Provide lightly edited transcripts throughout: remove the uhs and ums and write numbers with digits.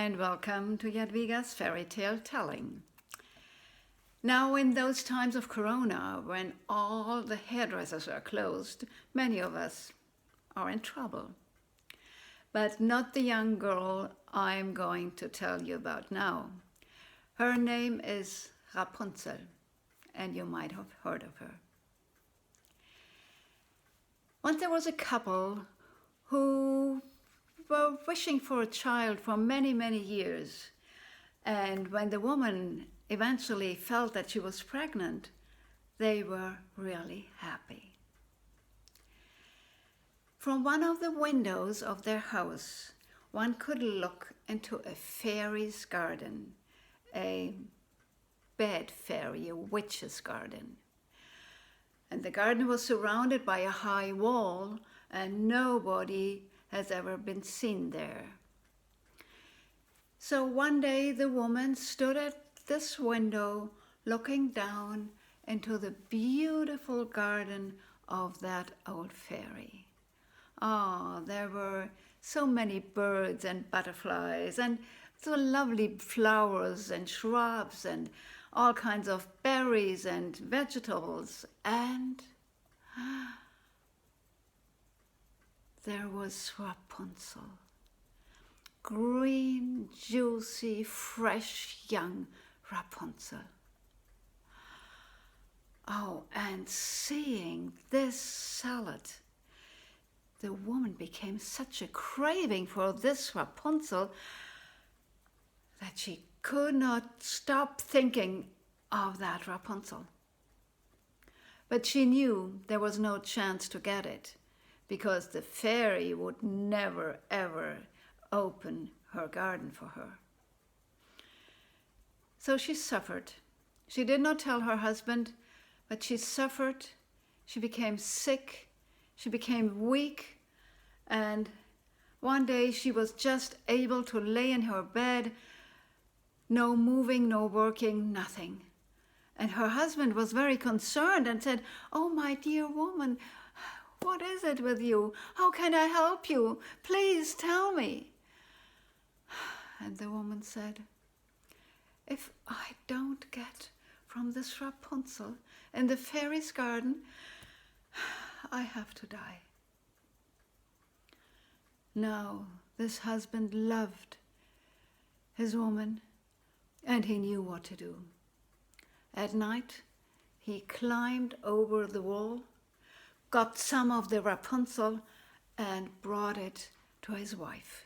and welcome to Jadwiga's fairy tale telling. Now, in those times of Corona, when all the hairdressers are closed, many of us are in trouble. But not the young girl I'm going to tell you about now. Her name is Rapunzel, and you might have heard of her. Once there was a couple who were wishing for a child for many, many years. And when the woman eventually felt that she was pregnant, they were really happy. From one of the windows of their house, one could look into a fairy's garden, a bed fairy, a witch's garden. And the garden was surrounded by a high wall, and nobody has ever been seen there. So one day the woman stood at this window looking down into the beautiful garden of that old fairy. There were so many birds and butterflies and so lovely flowers and shrubs and all kinds of berries and vegetables, and there was Rapunzel, green, juicy, fresh, young Rapunzel. And seeing this salad, the woman became such a craving for this Rapunzel that she could not stop thinking of that Rapunzel. But she knew there was no chance to get it, because the fairy would never, ever open her garden for her. So she suffered. She did not tell her husband, but she suffered. She became sick. She became weak. And one day she was just able to lay in her bed, no moving, no working, nothing. And her husband was very concerned and said, "Oh, my dear woman, what is it with you? How can I help you? Please tell me." And the woman said, "If I don't get from this Rapunzel in the fairy's garden, I have to die." Now, this husband loved his woman, and he knew what to do. At night, he climbed over the wall, got some of the Rapunzel, and brought it to his wife.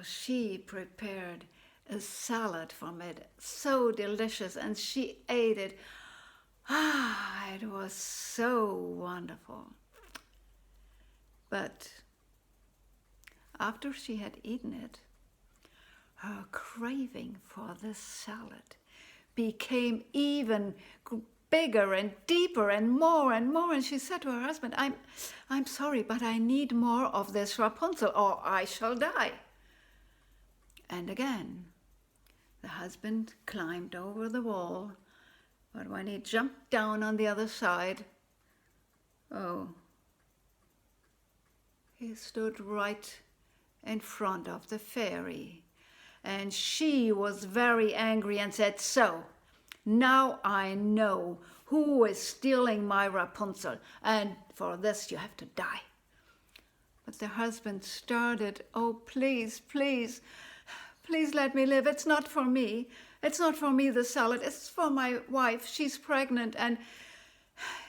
She prepared a salad from it, so delicious, and she ate it. It was so wonderful. But after she had eaten it, her craving for this salad became even bigger and deeper and more. And she said to her husband, I'm sorry, but I need more of this Rapunzel or I shall die." And again, the husband climbed over the wall, but when he jumped down on the other side, he stood right in front of the fairy. And she was very angry and said, "So, now I know who is stealing my Rapunzel, and for this you have to die." But the husband started, "Oh, please, please, please let me live. It's not for me. It's not for me, the salad. It's for my wife. She's pregnant, and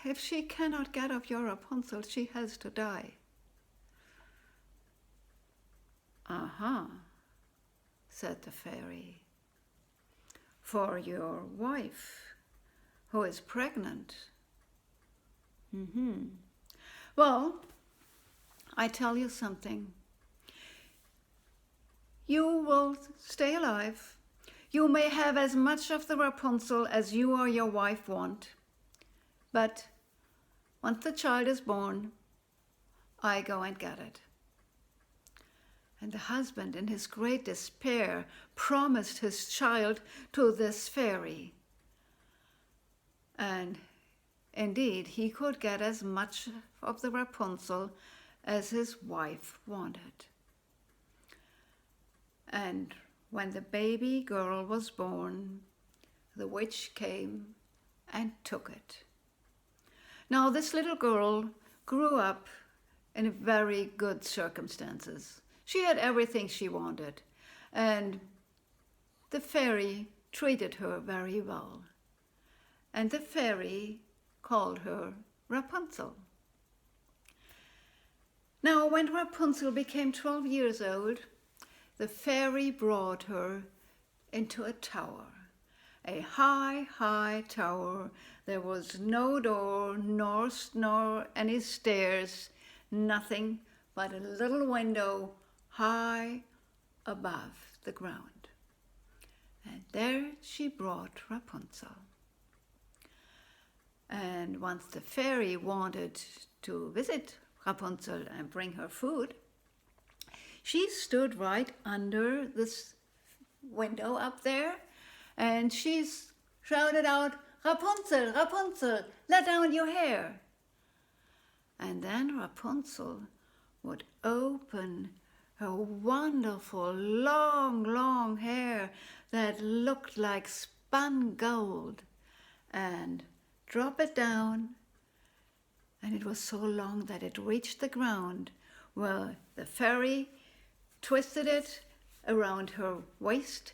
if she cannot get of your Rapunzel, she has to die." Said the fairy. "For your wife, who is pregnant." Well, I tell you something. You will stay alive. You may have as much of the Rapunzel as you or your wife want. But once the child is born, I go and get it. And the husband, in his great despair, promised his child to this fairy. And indeed, he could get as much of the Rapunzel as his wife wanted. And when the baby girl was born, the witch came and took it. Now this little girl grew up in very good circumstances. She had everything she wanted, and the fairy treated her very well. And the fairy called her Rapunzel. Now, when Rapunzel became 12 years old, the fairy brought her into a tower, a high, high tower. There was no door, nor any stairs, nothing but a little window high above the ground. And there she brought Rapunzel. And once the fairy wanted to visit Rapunzel and bring her food, she stood right under this window up there, and she shouted out, "Rapunzel, Rapunzel, let down your hair." And then Rapunzel would open her wonderful long, long hair that looked like spun gold and drop it down, and it was so long that it reached the ground. Well, the fairy twisted it around her waist,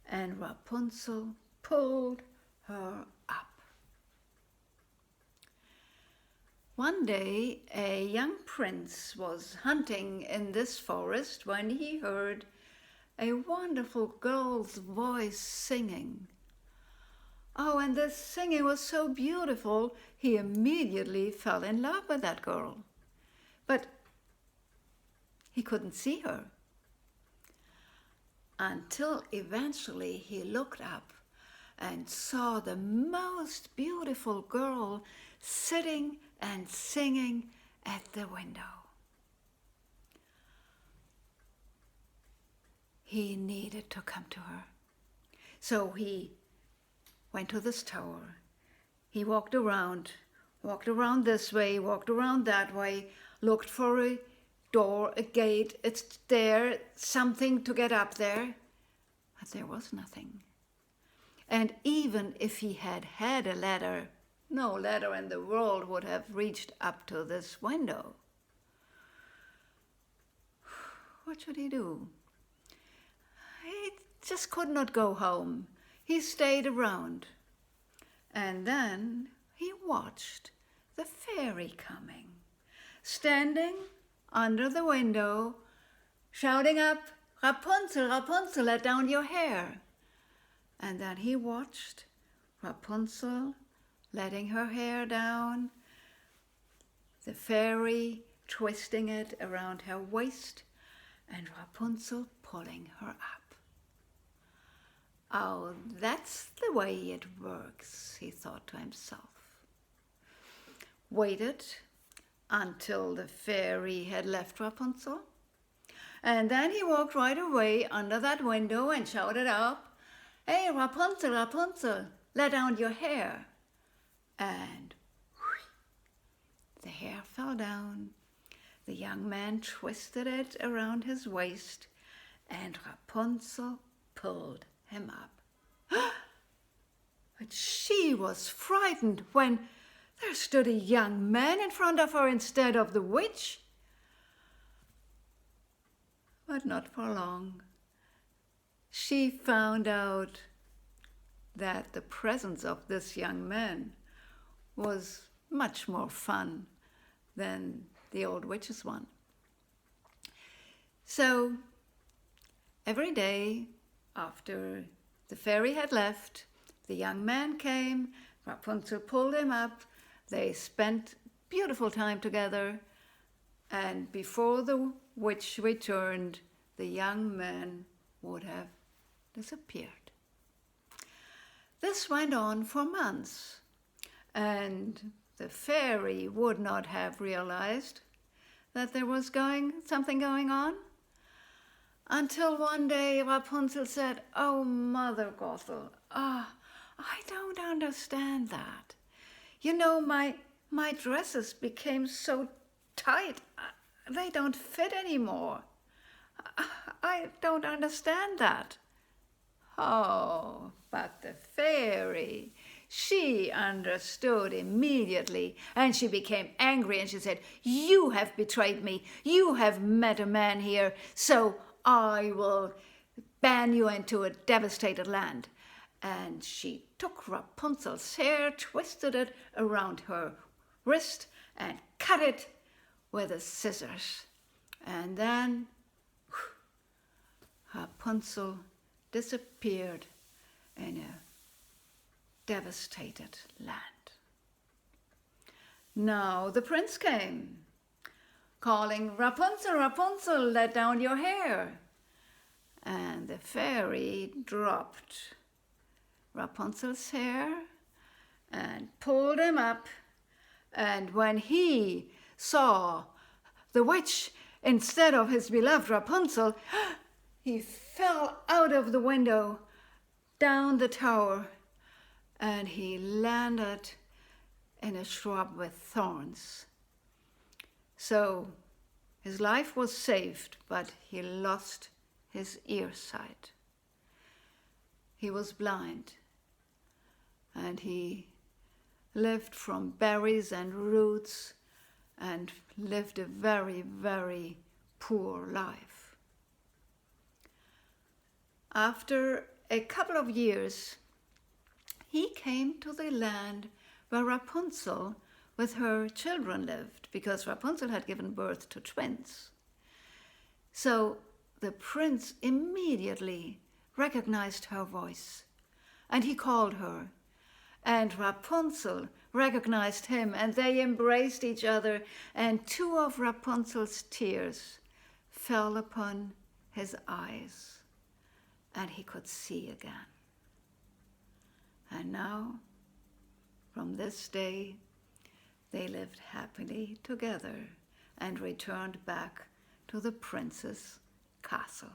and Rapunzel pulled her up. One day, a young prince was hunting in this forest when he heard a wonderful girl's voice singing. Oh, and this singing was so beautiful, he immediately fell in love with that girl. But he couldn't see her until eventually he looked up and saw the most beautiful girl sitting and singing at the window. He needed to come to her. So he went to this tower. He walked around this way, walked around that way, looked for a door, a gate, it's there, something to get up there. But there was nothing. And even if he had had a ladder, no ladder in the world would have reached up to this window. What should he do? He just could not go home. He stayed around. And then he watched the fairy coming, standing under the window, shouting up, "Rapunzel, Rapunzel, let down your hair." And then he watched Rapunzel letting her hair down, the fairy twisting it around her waist, and Rapunzel pulling her up. Oh, that's the way it works, he thought to himself. Waited until the fairy had left Rapunzel, and then he walked right away under that window and shouted up, "Hey, Rapunzel, Rapunzel, let down your hair." And the hair fell down. The young man twisted it around his waist, and Rapunzel pulled him up. But she was frightened when there stood a young man in front of her instead of the witch. But not for long. She found out that the presence of this young man was much more fun than the old witch's one. So every day after the fairy had left, the young man came, Rapunzel pulled him up, they spent beautiful time together, and before the witch returned, the young man would have disappeared. This went on for months, and the fairy would not have realized that there was something going on until one day Rapunzel said, "Oh, Mother Gothel, I don't understand that. You know, my dresses became so tight, they don't fit anymore. I don't understand that. Oh, but the fairy, she understood immediately, and she became angry, and she said, "You have betrayed me. You have met a man here, so I will ban you into a devastated land." And she took Rapunzel's hair, twisted it around her wrist, and cut it with the scissors. And then Rapunzel disappeared in a devastated land. Now the prince came, calling, "Rapunzel, Rapunzel, let down your hair." And the fairy dropped Rapunzel's hair and pulled him up. And when he saw the witch instead of his beloved Rapunzel, he fell out of the window, down the tower, and he landed in a shrub with thorns. So his life was saved, but he lost his earsight. He was blind, and he lived from berries and roots and lived a very, very poor life. After a couple of years, he came to the land where Rapunzel with her children lived, because Rapunzel had given birth to twins. So the prince immediately recognized her voice, and he called her. And Rapunzel recognized him, and they embraced each other, and two of Rapunzel's tears fell upon his eyes, and he could see again. And now, from this day, they lived happily together and returned back to the prince's castle.